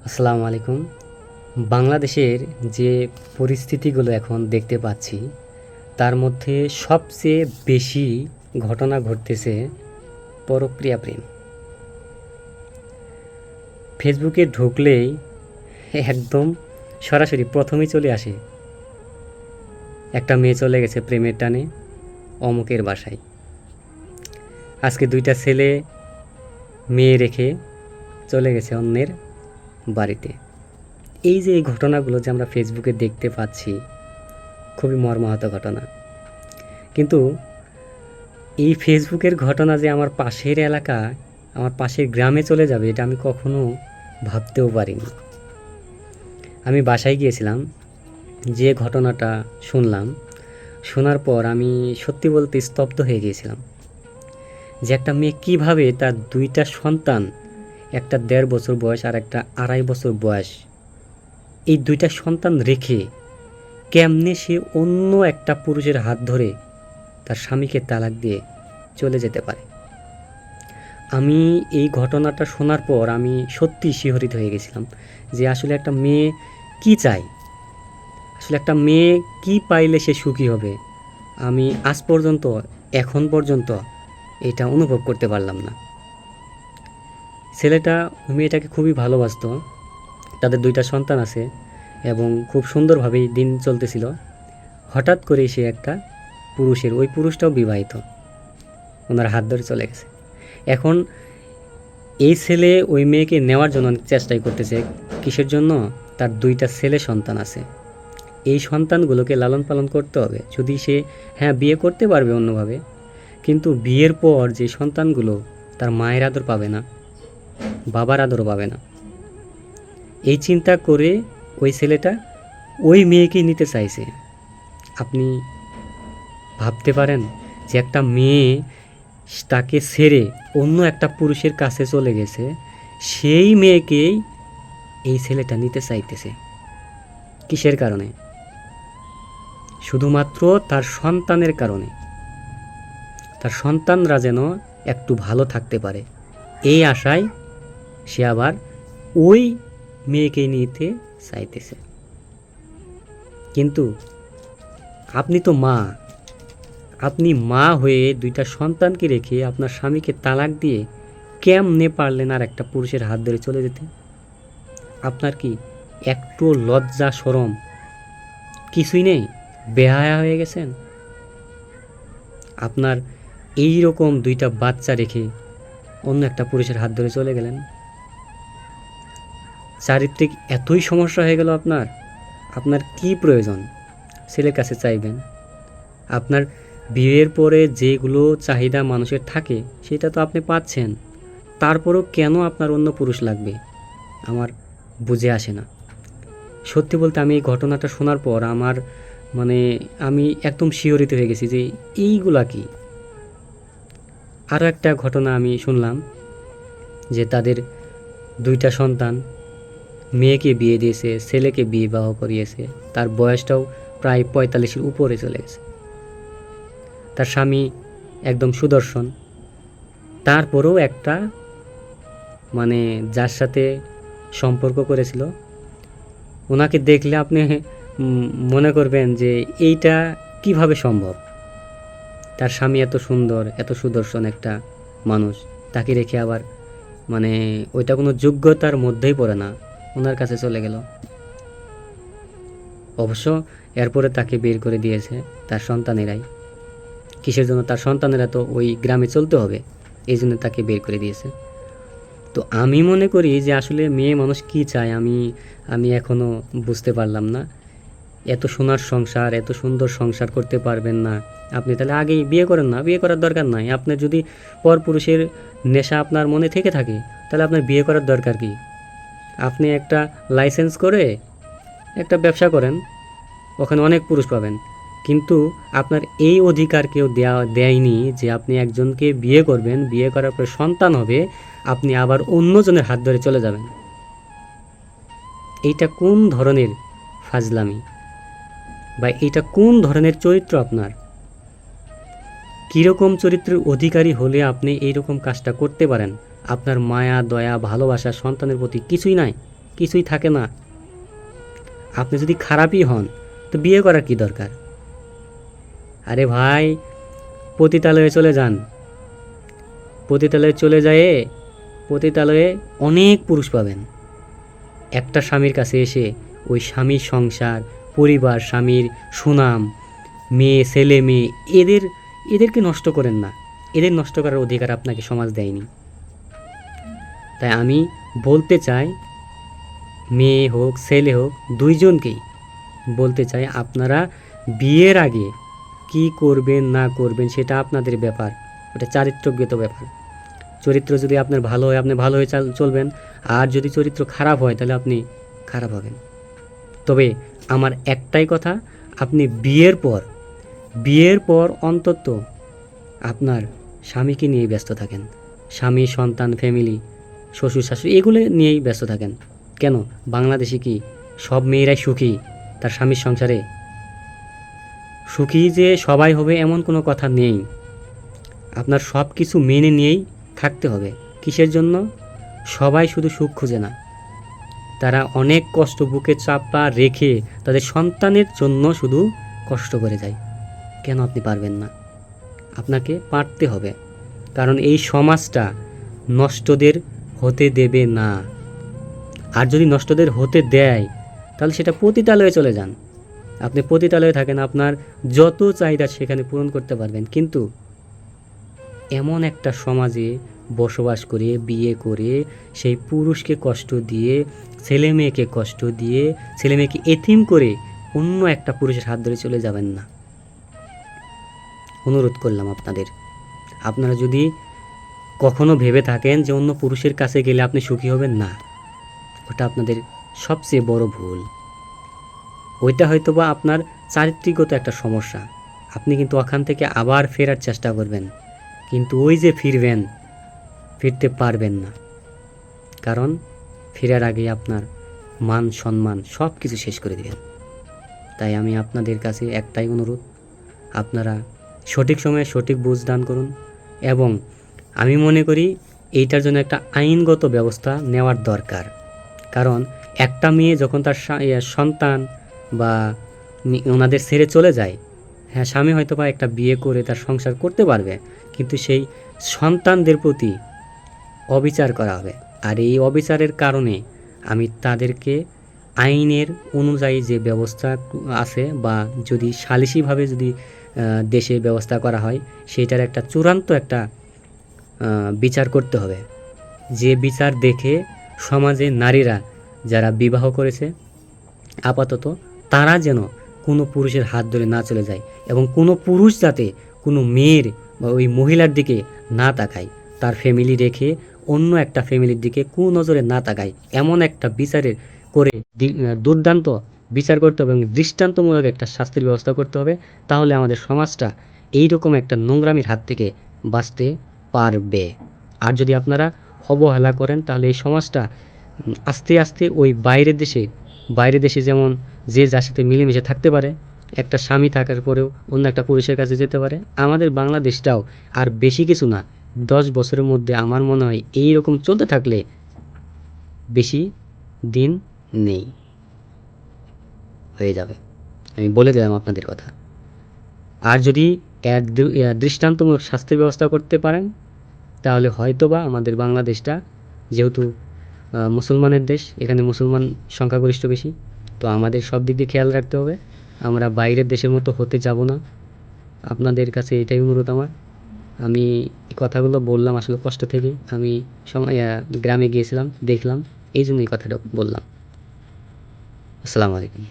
আসসালামু আলাইকুম। বাংলাদেশের যে পরিস্থিতিগুলো এখন দেখতে পাচ্ছি, তার মধ্যে সবচেয়ে বেশি ঘটনা ঘটতেছে পরক্রিয়া প্রেম। ফেসবুকে ঢুকলেই একদম সরাসরি প্রথমেই চলে আসে, একটা মেয়ে চলে গেছে প্রেমের টানে অমুকের বাসায়। আজকে 2টা ছেলে মেয়ে রেখে চলে গেছে অন্যের বাড়িতে। এই যে এই ঘটনাগুলো যে আমরা ফেসবুকে দেখতে পাচ্ছি, খুবই মর্মাহত ঘটনা। কিন্তু এই ফেসবুকের ঘটনা যে আমার পাশের এলাকা, আমার পাশের গ্রামে চলে যাবে, এটা আমি কখনো ভাবতেও পারিনি। আমি বাসায় গিয়েছিলাম, যে ঘটনাটা শুনলাম, শোনার পর আমি সত্যি বলতে স্তব্ধ হয়ে গিয়েছিলাম যে একটা মেয়ে কীভাবে তার 2টা সন্তান, একটা 1.5 বছর বয়স আর একটা 2.5 বছর বয়স, এই 2টা সন্তান রেখে কেমনে সে অন্য একটা পুরুষের হাত ধরে তার স্বামীকে তালাক দিয়ে চলে যেতে পারে। আমি এই ঘটনাটা শোনার পর আমি সত্যি শিহরিত হয়ে গেছিলাম যে আসলে একটা মেয়ে কি চায়, আসলে একটা মেয়ে কি পাইলে সে সুখী হবে। আমি আজ পর্যন্ত, এখন পর্যন্ত এটা অনুভব করতে পারলাম না। ছেলেটা মেয়েটাকে খুবই ভালোবাসতো, তাদের 2টা সন্তান আছে এবং খুব সুন্দরভাবেই দিন চলতেছিল। হঠাৎ করে সে একটা পুরুষের, ওই পুরুষটাও বিবাহিত, ওনার হাত ধরে চলে গেছে। এখন এই ছেলে ওই মেয়েকে নেওয়ার জন্য অনেক চেষ্টাই করতেছে। কিসের জন্য? তার 2টা ছেলে সন্তান আছে, এই সন্তানগুলোকে লালন পালন করতে হবে। যদি সে বিয়ে করতে পারবে অন্যভাবে, কিন্তু বিয়ের পর যে সন্তানগুলো তার মায়ের আদর পাবে না, বাবার আদর পাবে না, এই চিন্তা করে ওই ছেলেটা ওই মেয়েকে নিতে চাইছে। আপনি ভাবতে পারেন যে একটা মেয়ে তাকে ছেড়ে অন্য একটা পুরুষের কাছে চলে গেছে, সেই মেয়েকেই এই ছেলেটা নিতে চাইতেছে। কিসের কারণে? শুধুমাত্র তার সন্তানের কারণে, তার সন্তানরা যেন একটু ভালো থাকতে পারে, এই আশায় সে আবার ওই মেয়েকে নিতে চাইতেছে। কিন্তু আপনি তো মা, আপনি মা হয়ে 2টা সন্তানকে রেখে আপনার স্বামীকে তালাক দিয়ে কেমনে পারলেন আর একটা পুরুষের হাত ধরে চলে যেতে? আপনার কি একটু লজ্জা শরম কিছুই নেই? বেহায়া হয়ে গেছেন? আপনার এই রকম 2টা বাচ্চা রেখে অন্য একটা পুরুষের হাত ধরে চলে গেলেন। চারিত্রিক এতই সমস্যা হয়ে গেল আপনার। আপনার কি প্রয়োজন ছেলের কাছে চাইবেন? আপনার বিয়ের পরে যেগুলো চাহিদা মানুষের থাকে সেটা তো আপনি পাচ্ছেন, তারপরও কেন আপনার অন্য পুরুষ লাগবে আমার বুঝে আসে না। সত্যি বলতে আমি এই ঘটনাটা শোনার পর আমার আমি একদম শিহরিত হয়ে গেছি যে এইগুলা কি। আরও একটা ঘটনা আমি শুনলাম যে তাদের 2টা সন্তান, মেয়েকে বিয়ে দিয়েছে, ছেলেকে বিবাহ করিয়েছে, তার বয়সটাও প্রায় 45-এর উপরে চলে গেছে। তার স্বামী একদম সুদর্শন, তারপরেও একটা যার সাথে সম্পর্ক করেছিল, ওনাকে দেখলে আপনি মনে করবেন যে এইটা কিভাবে সম্ভব। তার স্বামী এত সুন্দর, এত সুদর্শন একটা মানুষ, তাকে রেখে আবার ওইটা কোনো যোগ্যতার মধ্যেই পড়ে না, ওনার কাছে চলে গেল। অবশ্য এরপরে তাকে বের করে দিয়েছে তার সন্তানেরাই। কিসের জন্য? তার সন্তানেরা তো ওই গ্রামে চলতে হবে, এই জন্য তাকে বের করে দিয়েছে। তো আমি মনে করি যে আসলে মেয়ে মানুষ কী চায় আমি এখনও বুঝতে পারলাম না। এত সোনার সংসার, এত সুন্দর সংসার করতে পারবেন না আপনি, তাহলে আগেই বিয়ে করেন না, বিয়ে করার দরকার নাই। আপনার যদি পরপুরুষের নেশা আপনার মনে থেকে থাকে, তাহলে আপনার বিয়ে করার দরকার কি? আপনি একটা লাইসেন্স করে একটা ব্যবসা করেন, ওখানে অনেক পুরুষ পাবেন, কিন্তু আপনার এই অধিকার কেউ দেয়নি যে আপনি একজনকে বিয়ে করবেন, বিয়ে করার পরে সন্তান হবে, আপনি আবার অন্যজনের হাত ধরে চলে যাবেন। এইটা কোন ধরনের ফাজলামি, বা এইটা কোন ধরনের চরিত্র আপনার? কীরকম চরিত্রের অধিকারী হলে আপনি এইরকম কাজটা করতে পারেন? আপনার মায়া, দয়া, ভালোবাসা সন্তানের প্রতি কিছুই নাই, কিছুই থাকে না। আপনি যদি খারাপই হন তো বিয়ে করার কি দরকার? আরে ভাই, পতিতালয়ে চলে যান। পতিতালয়ে চলে যেয়ে পতিতালয়ে অনেক পুরুষ পাবেন। একটা স্বামীর কাছে এসে ওই স্বামীর সংসার, পরিবার, স্বামীর সুনাম, মেয়ে, ছেলে মেয়ে, এদেরকে নষ্ট করেন না। এদের নষ্ট করার অধিকার আপনাকে সমাজ দেয়নি। তাই আমি বলতে চাই, মেয়ে হোক ছেলে হোক দুইজনকেই বলতে চাই, আপনারা বিয়ের আগে কি করবেন না করবেন সেটা আপনাদের ব্যাপার, ওটা চারিত্রগত ব্যাপার। চরিত্র যদি আপনার ভালো হয় আপনি ভালো হয়ে চলবেন, আর যদি চরিত্র খারাপ হয় তাহলে আপনি খারাপ হবেন। তবে আমার একটাই কথা, আপনি বিয়ের পর অন্তত আপনার স্বামীকে নিয়েই ব্যস্ত থাকেন। স্বামী, সন্তান, ফ্যামিলি, শ্বশুর শাশুড়ি এগুলো নিয়েই ব্যস্ত থাকেন। কেন বাংলাদেশে কি সব মেয়েরাই সুখী তার স্বামীর সংসারে? সুখী যে সবাই হবে এমন কোনো কথা নেই। আপনার সব কিছু মেনে নিয়েই থাকতে হবে। কিসের জন্য? সবাই শুধু সুখ খুঁজে না, তারা অনেক কষ্ট বুকে চাপা রেখে তাদের সন্তানের জন্য শুধু কষ্ট করে যায়। কেন আপনি পারবেন না? আপনাকে পারতে হবে, কারণ এই সমাজটা নষ্টদের হতে দেবে না। আর যদি নষ্টদের হতে দেয় তাহলে সেটা পতিতালয়ে চলে যান। আপনি পতিতালয়ে থাকেন, আপনার যত চাহিদা সেখানে পূরণ করতে পারবেন। কিন্তু এমন একটা সমাজে বসবাস করে, বিয়ে করে, সেই পুরুষকে কষ্ট দিয়ে, ছেলে মেয়েকে কষ্ট দিয়ে, ছেলে মেয়েকে এতিম করে অন্য একটা পুরুষের হাত ধরে চলে যাবেন না। অনুরোধ করলাম আপনাদের। আপনারা যদি কখনো ভেবে থাকেন যে অন্য পুরুষের কাছে গেলে আপনি সুখী হবেন, না, ওটা আপনাদের সবচেয়ে বড় ভুল। ওইটা হয়তো বা আপনার চারিত্রিকগত একটা সমস্যা। আপনি কিন্তু ওখান থেকে আবার ফেরার চেষ্টা করবেন, কিন্তু ওই যে ফিরতে পারবেন না। কারণ ফেরার আগে আপনার মান সম্মান সব কিছু শেষ করে দিবেন। তাই আমি আপনাদের কাছে একটাই অনুরোধ, আপনারা সঠিক সময়ে সঠিক বুঝ দান করুন। এবং আমি মনে করি এইটার জন্য একটা আইনগত ব্যবস্থা নেওয়ার দরকার। কারণ একটা মেয়ে যখন তার সন্তান বা ওনাদের ছেড়ে চলে যায়, হ্যাঁ, স্বামী হয়তো বা একটা বিয়ে করে তার সংসার করতে পারবে, কিন্তু সেই সন্তানদের প্রতি অবিচার করা হবে। আর এই অবিচারের কারণে আমি তাদেরকে আইনের অনুযায়ী যে ব্যবস্থা আছে, বা যদি সালিশিভাবে যদি দেশে ব্যবস্থা করা হয়, সেটার একটা চূড়ান্ত একটা বিচার করতে হবে। যে বিচার দেখে সমাজে নারীরা যারা বিবাহ করেছে আপাতত, তারা যেন কোনো পুরুষের হাত ধরে না চলে যায়, এবং কোনো পুরুষ যাতে কোনো মেয়ের বা ওই মহিলার দিকে না তাকায়, তার ফ্যামিলি রেখে অন্য একটা ফ্যামিলির দিকে কুনজরে না তাকায়, এমন একটা বিচারের করে দুর্দান্ত বিচার করতে হবে এবং দৃষ্টান্তমূলক একটা শাস্তির ব্যবস্থা করতে হবে। তাহলে আমাদের সমাজটা এইরকম একটা নোংরামির হাত থেকে বাঁচতে পারবে। আর যদি আপনারা অবহেলা করেন তাহলে এই সমাজটা আস্তে আস্তে ওই বাইরের দেশে যেমন যে যার সাথে মিলেমিশে থাকতে পারে, একটা স্বামী থাকার পরেও অন্য একটা পুরুষের কাছে যেতে পারে, আমাদের বাংলাদেশটাও আর বেশি কিছু না, 10 বছরের মধ্যে আমার মনে হয় এই রকম চলতে থাকলে বেশি দিন নেই, হয়ে যাবে। আমি বলে দিলাম আপনাদের কথা। আর যদি এর দৃষ্টান্তমূলক শাস্তির ব্যবস্থা করতে পারেন তাহলে হয়তোবা আমাদের বাংলাদেশটা, যেহেতু মুসলমানের দেশ, এখানে মুসলমান সংখ্যাগরিষ্ঠ বেশি, তো আমাদের সব দিক দিয়ে খেয়াল রাখতে হবে। আমরা বাইরের দেশের মতো হতে যাব না। আপনাদের কাছে এটাই অনুরোধ আমার। আমি এই কথাগুলো বললাম আসলে কষ্ট থেকে। আমি গ্রামে গিয়েছিলাম, দেখলাম, এই জন্য এই কথাটা বললাম। আসসালামু আলাইকুম।